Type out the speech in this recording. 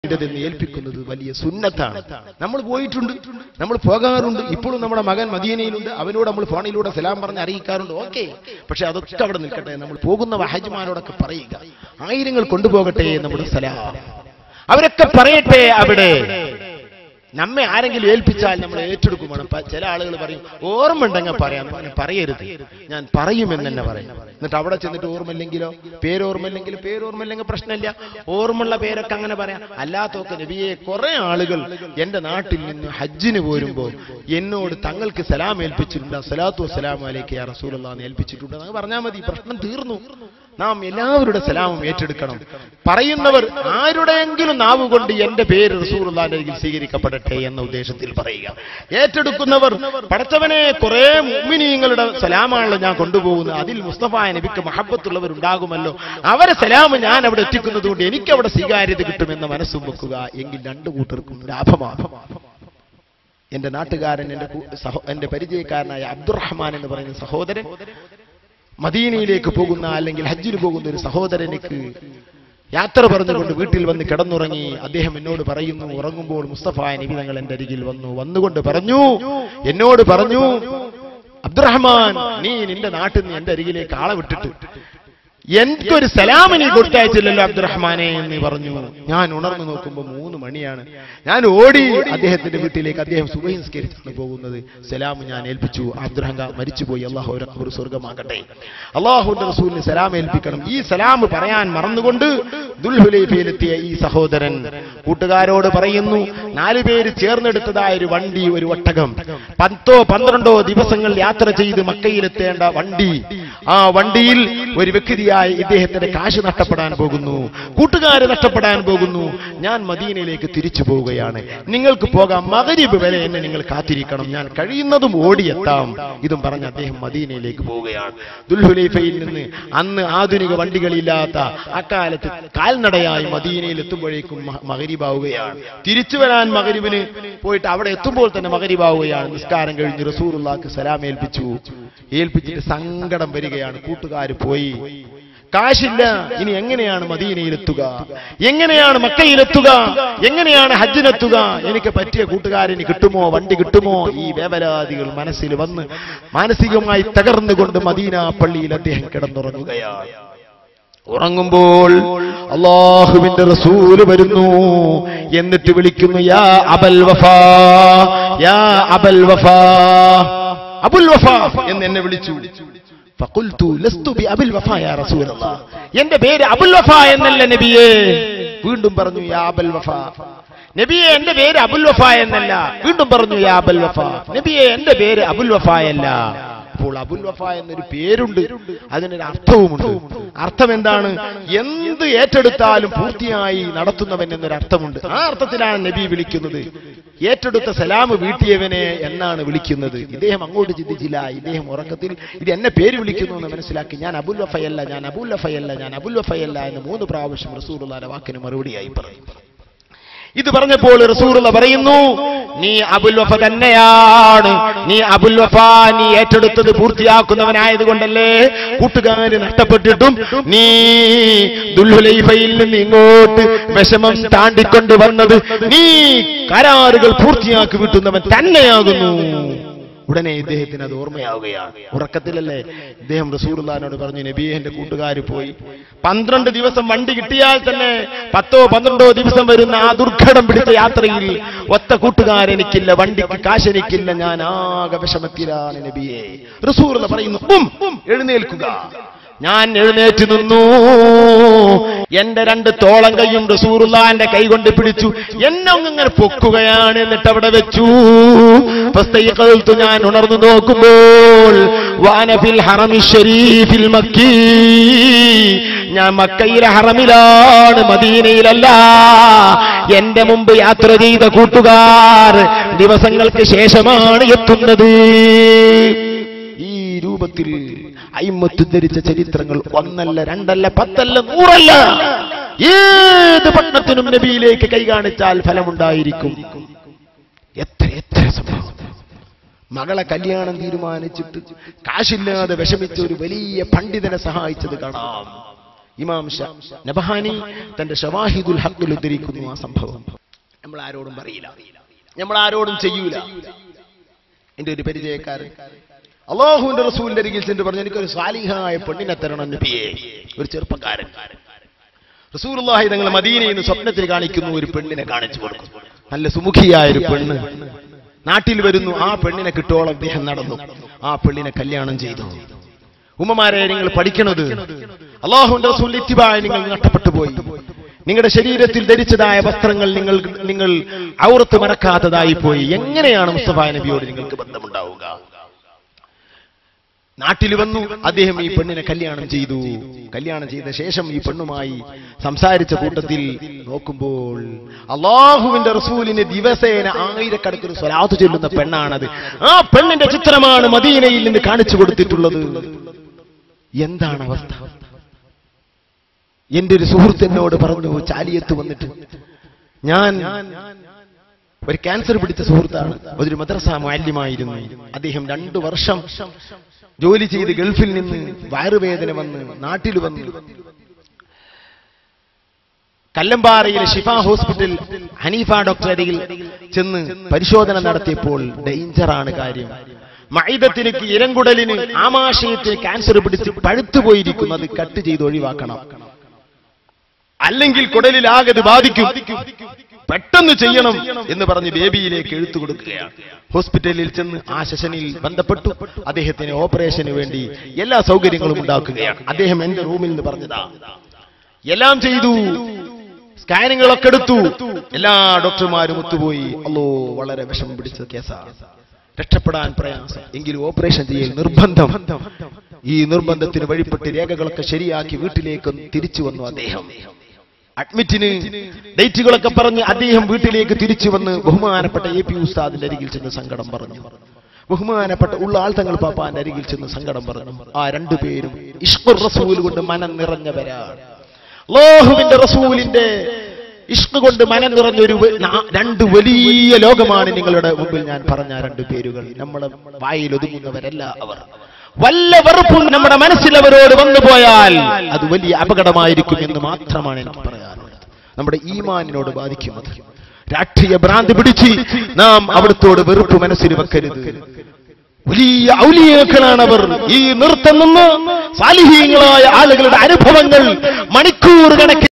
ഇടതെന്ന് ഏൽപ്പിക്കുന്നത് വലിയ സുന്നത്താണ്. നമ്മൾ പോയിട്ടുണ്ട്, നമ്മൾ പോകാറുണ്ട്. ഇപ്പോഴും നമ്മുടെ മകൻ മദീനയിലുണ്ട്, അവനോട് നമ്മൾ ഫോണിലൂടെ സലാം പറഞ്ഞ് അറിയിക്കാറുണ്ട്. ഓക്കെ, പക്ഷെ അതൊക്കെ അവിടെ നിൽക്കട്ടെ. നമ്മൾ പോകുന്ന ഹജ്ജ്മാരോടൊക്കെ പറയുക, ആയിരങ്ങൾ കൊണ്ടുപോകട്ടെ നമ്മുടെ സലാം, അവരൊക്കെ പറയട്ടെ. അവിടെ നമ്മെ ആരെങ്കിലും ഏൽപ്പിച്ചാൽ നമ്മൾ ഏറ്റെടുക്കുമാണ്. ചില ആളുകൾ പറയും ഓർമ്മ ഉണ്ടെങ്കിൽ പറയാം, പറയരുത്, ഞാൻ പറയുമെന്ന് തന്നെ പറയും. എന്നിട്ട് അവിടെ ചെന്നിട്ട് ഓർമ്മയില്ലെങ്കിലോ, പേരോർമ്മയില്ലെങ്കിൽ പ്രശ്നമില്ല, ഓർമ്മയുള്ള പേരൊക്കെ അങ്ങനെ പറയാം. അല്ലാത്തൊക്കെ നബിയെ, കുറെ ആളുകൾ എന്റെ നാട്ടിൽ നിന്ന് ഹജ്ജിന് പോരുമ്പോൾ എന്നോട് തങ്ങൾക്ക് സലാം ഏൽപ്പിച്ചിട്ടുണ്ട്, അസ്സലാത്തു വസ്സലാമു അലൈക യാ റസൂലല്ലാഹ് എന്ന് ഏൽപ്പിച്ചിട്ടുണ്ട് എന്ന് പറഞ്ഞാൽ മതി, പ്രശ്നം തീർന്നു. നാം എല്ലാവരുടെ സലാമും ഏറ്റെടുക്കണം. പറയുന്നവർ ആരുടെയെങ്കിലും നാവ് കൊണ്ട് എന്റെ പേര് റസൂലുള്ളാഹിന്റെ അരികിൽ സ്വീകരിക്കപ്പെടട്ടെ എന്ന ഉദ്ദേശത്തിൽ പറയുക. ഏറ്റെടുക്കുന്നവർ, പടച്ചവനെ, കുറെ മുഅ്മിനീങ്ങളുടെ സലാമാണല്ലോ ഞാൻ കൊണ്ടുപോകുന്നത്, അതിൽ മുസ്തഫ നബിക്ക് മഹബ്ബത്തുള്ളവരുണ്ടാകുമല്ലോ, അവരെ സലാം ഞാൻ അവിടെ എത്തിക്കുന്നത് കൊണ്ട് എനിക്ക് അവിടെ സ്വീകാര്യത കിട്ടുമെന്ന മനസ്സും വെക്കുക. എങ്കിൽ രണ്ടു കൂട്ടർക്കും ലാഭമാണ്. എന്റെ നാട്ടുകാരൻ, എന്റെ പരിചയക്കാരനായ അബ്ദുറഹ്മാൻ എന്ന് പറയുന്ന സഹോദരൻ, മദീനയിലേക്ക് പോകുന്ന അല്ലെങ്കിൽ ഹജ്ജിന് പോകുന്ന ഒരു സഹോദരനിക്ക് യാത്ര പറഞ്ഞുകൊണ്ട് വീട്ടിൽ വന്ന് കിടന്നുറങ്ങി. അദ്ദേഹം എന്നോട് പറയുന്നു, ഉറങ്ങുമ്പോൾ മുസ്തഫ നബി തങ്ങൾ എന്റെ അരികിൽ വന്നുകൊണ്ട് എന്നോട് പറഞ്ഞു, അബ്ദുറഹ്മാൻ, നീ നിന്റെ നാട്ടിൽ നിന്ന് എന്റെ അരികിലേക്ക് ആളെ വിട്ടിട്ട് എനിക്കൊരു സലാം നീ കൊടുത്തയച്ചില്ലല്ലോ അബ്ദുറഹ്മാനെ എന്ന് പറഞ്ഞു. ഞാൻ ഉണർന്നു നോക്കുമ്പോൾ 3 മണിയാണ്. ഞാൻ ഓടി അദ്ദേഹത്തിന്റെ വീട്ടിലേക്ക്. അദ്ദേഹം സുബഹി നിസ്കരിച്ചാണ് പോകുന്നത്. സലാം ഞാൻ ഏൽപ്പിച്ചു. അബ്ദുറഹ്മാൻ മരിച്ചുപോയി, അള്ളാഹു ഒരു സ്വർഗമാകട്ടെ. അള്ളാഹുവിന്റെ റസൂലിന് സലാം ഏൽപ്പിക്കണം. ഈ സലാം പറയാൻ മറന്നുകൊണ്ട് ദുൽഹുലൈഫയിലെത്തിയ ഈ സഹോദരൻ കൂട്ടുകാരോട് പറയുന്നു, 4 പേര് ചേർന്നെടുത്തതായ ഒരു വണ്ടി, ഒരു ഒട്ടകം, 10-12 ദിവസങ്ങൾ യാത്ര ചെയ്ത് മക്കയിലെത്തേണ്ട വണ്ടി. ആ വണ്ടിയിൽ ഒരു വ്യക്തിയായ ഇദ്ദേഹത്തിന്റെ കാശ് നഷ്ടപ്പെടാൻ പോകുന്നു, കൂട്ടുകാര് നഷ്ടപ്പെടാൻ പോകുന്നു. ഞാൻ മദീനയിലേക്ക് തിരിച്ചു പോവുകയാണ്, നിങ്ങൾക്ക് പോകാം, മഗ്രിബ് വരെ എന്നെ നിങ്ങൾ കാത്തിരിക്കണം, ഞാൻ കഴിയുന്നതും ഓടിയെത്താം. ഇതും പറഞ്ഞ് അദ്ദേഹം മദീനയിലേക്ക് പോവുകയാണ്. ദുൽഹുലൈഫയിൽ നിന്ന് അന്ന് ആധുനിക വണ്ടികളില്ലാത്ത അക്കാലത്ത് കാൽനടയായി മദീനയിൽ എത്തുമ്പോഴേക്കും മഗ്രിബാവുകയാണ്. തിരിച്ചു വരാൻ മഗ്രിബിന് പോയിട്ട് അവിടെ എത്തുമ്പോൾ തന്നെ മഗ്രിബാവുകയാണ്. നിസ്കാരം കഴിഞ്ഞ് റസൂലുള്ളാഹിക്ക് സലാം ഏൽപ്പിച്ചിട്ട് സങ്കടം വരികയാണ്. കൂട്ടുകാർ പോയി, കാശില്ല, ഇനി എങ്ങനെയാണ് മദീനയിലെത്തുക, എങ്ങനെയാണ് മക്കയിലെത്തുക, എങ്ങനെയാണ് ഹജ്ജിനെത്തുക, എനിക്ക് പറ്റിയ കൂട്ടുകാരന് കിട്ടുമോ, വണ്ടി കിട്ടുമോ? ഈ വേവലാദികൾ മനസ്സിൽ വന്ന് മാനസികമായി തകർന്നുകൊണ്ട് മദീന പള്ളിയിൽ അദ്ദേഹം കിടന്നുറങ്ങുകയാണ്. ഉറങ്ങുമ്പോൾ അല്ലാഹുവിന്റെ റസൂൽ വരുന്നു. എന്നിട്ട് വിളിക്കുന്നു, യാ അബൽ വഫാ, യാ അബൽ വഫാ, അബുൽ വഫാ എന്ന് എന്നെ വിളിച്ചു. ഫഖുൽതു ലസ്തു ബി അബുൽ വഫാ യാ റസൂലല്ലാഹ്, എന്റെ പേര് അബുൽ വഫാ എന്നല്ല നബിയേ. വീണ്ടും പറഞ്ഞു, യാ അബുൽ വഫാ, നബിയെ എന്റെ പേര് അബുൽ വഫാ എന്നല്ല. വീണ്ടും പറഞ്ഞു, യാ അബുൽ വഫാ, നബിയെ എന്റെ പേര് അബുൽ വഫാ അല്ല. അപ്പോൾ അബുൽ വഫ എന്നൊരു പേരുണ്ട്, അതിനൊരു അർത്ഥവുമുണ്ട്. അർത്ഥം എന്താണ്? എന്ത് ഏറ്റെടുത്താലും പൂർത്തിയായി നടത്തുന്നവൻ എന്നൊരു അർത്ഥമുണ്ട്. ആ അർത്ഥത്തിലാണ് നബി വിളിക്കുന്നത്. ഏറ്റെടുത്ത സലാം വീട്ടിയവനെ എന്നാണ് വിളിക്കുന്നത്. ഇദ്ദേഹം അങ്ങോട്ട് ചിന്തിച്ചില്ല. ഇദ്ദേഹം ഉറക്കത്തിൽ ഇത് എന്നെ പേര് വിളിക്കുന്നു എന്ന് മനസ്സിലാക്കി, ഞാൻ അബുൽ വഫയല്ല, ഞാൻ അബുൽ വഫയല്ല, ഞാൻ അബുൽ വഫയല്ല എന്ന് 3 പ്രാവശ്യം റസൂലുള്ളാഹിന്റെ വാക്കിന് മറുപടിയായി പറയും. ഇത് പറഞ്ഞപ്പോൾ റസൂലുള്ള പറയുന്നു, നീ അബുൽ വഫ തന്നെയാണ്, നീ അബുൽ വഫ, നീ ഏറ്റെടുത്തത് പൂർത്തിയാക്കുന്നവനായതുകൊണ്ടല്ലേ കൂട്ടുകാര് നഷ്ടപ്പെട്ടിട്ടും നീ ദുൽഹുലൈഫയിൽ നിന്ന് ഇങ്ങോട്ട് വിഷമം താണ്ടിക്കൊണ്ട് വന്നത്, നീ കരാറുകൾ പൂർത്തിയാക്കി വിട്ടുന്നവൻ തന്നെയാകുന്നു. ഉടനെ ഇദ്ദേഹത്തിന് അത് ഓർമ്മയാവുകയാണ്. ഉറക്കത്തിലല്ലേ ഇദ്ദേഹം റസൂലുള്ളാഹിനോട് പറഞ്ഞു, നബിയെ എന്റെ കൂട്ടുകാർ പോയി, 12 ദിവസം വണ്ടി കിട്ടിയാൽ തന്നെ 10-12 ദിവസം വരുന്ന ആ ദുർഘടം പിടിച്ച യാത്രയിൽ ഒത്ത കൂട്ടുകാരെനിക്കില്ല, വണ്ടിക്ക് കാശെനിക്കില്ല, ഞാൻ ആകെ വിഷമത്തിലാണ് നബിയെ. റസൂലുള്ള പറയുന്നു, എഴുന്നേൽക്കുക. ഞാൻ എഴുന്നേറ്റ് നിന്നു. എന്റെ 2 തോളം കൈയും റസൂലുള്ളാഹിന്റെ കൈ കൊണ്ട് പിടിച്ചു എന്നെ അങ്ങനെ പൊക്കുകയാണ്. എന്നിട്ട് അവിടെ വെച്ചു. ഞാൻ ഉണർന്നു നോക്കുമ്പോൾ വാനഫിൽ ഹറമി ശരീഫിൽ മക്കീ, ഞാൻ മക്കയിലെ ഹറമിലാണ്, മദീനയിലല്ല. എന്റെ മുമ്പ് യാത്ര ചെയ്ത കൂട്ടുകാർ ദിവസങ്ങൾക്ക് ശേഷമാണ് എത്തുന്നത്. ഈ രൂപത്തിൽ അയിമ്മത്ത് ധരിച്ച ചരിത്രങ്ങൾ 1 അല്ല 2 അല്ല 10 അല്ല 100 അല്ല. ഏത് പട്ടണത്തിനും നബിയിലേക്ക് കൈ കാണിച്ചാൽ ഫലമുണ്ടായിരിക്കും. എത്ര സംഭവം. മകളെ കല്യാണം തീരുമാനിച്ചിട്ട് കാശില്ലാതെ വിഷമിച്ച ഒരു വലിയ പണ്ഡിതനെ സഹായിച്ചത് കാണാം. ഇമാം നബഹാനി തന്റെ ഷവാഹിദുൽ ഹഖിൽ ഉദ്ധരിക്കുന്നു ആ സംഭവം. നമ്മൾ ആരോടും പറയില്ല, നമ്മൾ ആരോടും ചെയ്യൂല. എന്റെ ഒരു പരിചയക്കാരൻ അല്ലാഹുവിന്റെ റസൂലിന്റെ അരികിൽ ചെന്ന് പറഞ്ഞു, എനിക്കൊരു സാലിഹായ പെണ്ണിനെ തരണം നബിയേ. ഒരു ചെറുപ്പക്കാരൻ റസൂലുള്ളാഹി തങ്ങൾ മദീനയിൽ നിന്ന് സ്വപ്നത്തിൽ കാണിക്കുന്നു, ഒരു പെണ്ണിനെ കാണിച്ചു കൊടുക്കും. നല്ല സുമുഖിയായ ഒരു പെണ്ണ് നാട്ടിൽ വരുന്നു. ആ പെണ്ണിനെ കിട്ടോളം അദ്ദേഹം നടന്നു. ആ പെണ്ണിനെ കല്യാണം ചെയ്തു. ഉമ്മമാരെ, നിങ്ങൾ പഠിക്കണത് അല്ലാഹുവിന്റെ റസൂലിന്റെ ഇത്തിബാഅ് നിങ്ങൾ നഷ്ടപ്പെട്ടു പോയി. നിങ്ങളുടെ ശരീരത്തിൽ ധരിച്ചതായ വസ്ത്രങ്ങൾ നിങ്ങൾ ഔറത്ത് മറക്കാത്തതായി പോയി. എങ്ങനെയാണ് മുസ്തഫ നബിയോട് നിങ്ങൾക്ക് ബന്ധമുണ്ടാവുക? നാട്ടിൽ വന്നു. അദ്ദേഹം ഈ പെണ്ണിനെ കല്യാണം ചെയ്തു. കല്യാണം ചെയ്ത ശേഷം ഈ പെണ്ണുമായി സംസാരിച്ച കൂട്ടത്തിൽ നോക്കുമ്പോൾ അല്ലാഹുവിന്റെ റസൂലിന് ദിവസേന 1000 സ്വലാത്ത് ചൊല്ലുന്ന പെണ്ണാണത്. ആ പെണ്ണിന്റെ ചിത്രമാണ് മദീനയിൽ നിന്ന് കാണിച്ചു കൊടുത്തിട്ടുള്ളത്. എന്താണ് അവസ്ഥ? എന്റെ ഒരു സുഹൃത്ത് എന്നോട് പറഞ്ഞു, ചാലിയത്ത് വന്നിട്ട്, ഞാൻ ഒരു ക്യാൻസർ പിടിച്ച സുഹൃത്താണ്, ഒരു മദ്രസ മുഅല്ലിമായിരുന്നു. അദ്ദേഹം 2 വർഷം ജോലി ചെയ്ത് ഗൾഫിൽ നിന്ന് വയറുവേദന വന്ന് നാട്ടിൽ വന്നു. കല്ലമ്പാറയിലെ ഷിഫ ഹോസ്പിറ്റൽ ഹനീഫ ഡോക്ടർ അരികിൽ ചെന്ന് പരിശോധന നടത്തിയപ്പോൾ ഡേഞ്ചറാണ് കാര്യം. മൈദത്തിന്, ഇരങ്കുടലിന്, ആമാശയത്തിന് ക്യാൻസർ പിടിച്ച് പഴുത്തുപോയിരിക്കുന്നു. അത് കട്ട് ചെയ്ത് ഒഴിവാക്കണം, അല്ലെങ്കിൽ കുടലിലാകെ ബാധിക്കും, പെട്ടെന്ന് ചെയ്യണം എന്ന് പറഞ്ഞ് ബേബിയിലേക്ക് എഴുത്തു കൊടുക്കുകയാണ്. ഹോസ്പിറ്റലിൽ ചെന്ന് ആ സെഷനിൽ ബന്ധപ്പെട്ടു. അദ്ദേഹത്തിന് ഓപ്പറേഷന് വേണ്ടി എല്ലാ സൗകര്യങ്ങളും ഉണ്ടാക്കുകയാണ്. അദ്ദേഹം എന്റെ റൂമിൽ നിന്ന് പറഞ്ഞതാ. എല്ലാം ചെയ്തു, സ്കാനിങ്ങുകളൊക്കെ എടുത്തു, എല്ലാ ഡോക്ടർമാരും ഒത്തുപോയി. അല്ലോ, വളരെ വിഷമം പിടിച്ച കേസാണ്, രക്ഷപ്പെടാൻ പ്രയാസം. എങ്കിലും ഓപ്പറേഷൻ ചെയ്യൽ നിർബന്ധം. ഈ നിർബന്ധത്തിന് വഴിപ്പെട്ട് രേഖകളൊക്കെ ശരിയാക്കി വീട്ടിലേക്ക് തിരിച്ചു വന്നു അദ്ദേഹം. അഡ്മിറ്റിന് ഡേറ്റുകളൊക്കെ പറഞ്ഞ് അദ്ദേഹം വീട്ടിലേക്ക് തിരിച്ചു വന്ന് ബഹുമാനപ്പെട്ട AP ഉസ്താദിന്റെ അരികിൽ ചെന്ന് സങ്കടം പറഞ്ഞു. ബഹുമാനപ്പെട്ട ഉള്ളാൾ തങ്ങൾ പാപ്പാന്റെ അരികിൽ ചെന്ന് സങ്കടം പറഞ്ഞു. ആ 2 പേരും ഇഷ്ഖുർ റസൂൽ കൊണ്ട് മനം നിറഞ്ഞവരാണ്. അല്ലാഹുവിന്റെ റസൂലിന്റെ ഇഷ്ഖ് കൊണ്ട് മനം നിറഞ്ഞൊരു 2 വലിയ ലോകമാണ് നിങ്ങളുടെ മുമ്പിൽ ഞാൻ പറഞ്ഞ 2 പേരുകൾ. നമ്മുടെ വായിൽ ഒതുങ്ങുന്നവരല്ല അവർ. വല്ല വെറുപ്പും നമ്മുടെ മനസ്സിൽ അവരോട് വന്നുപോയാൽ അത് വലിയ അപകടമായിരിക്കും എന്ന് മാത്രമാണ് എനിക്ക് പറയാനുള്ളത്. നമ്മുടെ ഈമാനിനോട് ബാധിക്കുന്നത്. രാഷ്ട്രീയ ഭ്രാന്തി പിടിച്ച് നാം അവിടുത്തോട് വെറുപ്പ് മനസ്സിൽ വെക്കരുത്. വലിയ ഔലിയാക്കളാണവർ. ഈ നിർത്തം നിന്ന് സാലിഹീങ്ങളായ ആളുകളുടെ അനുഭവങ്ങൾ മണിക്കൂർ കണക്കിൽ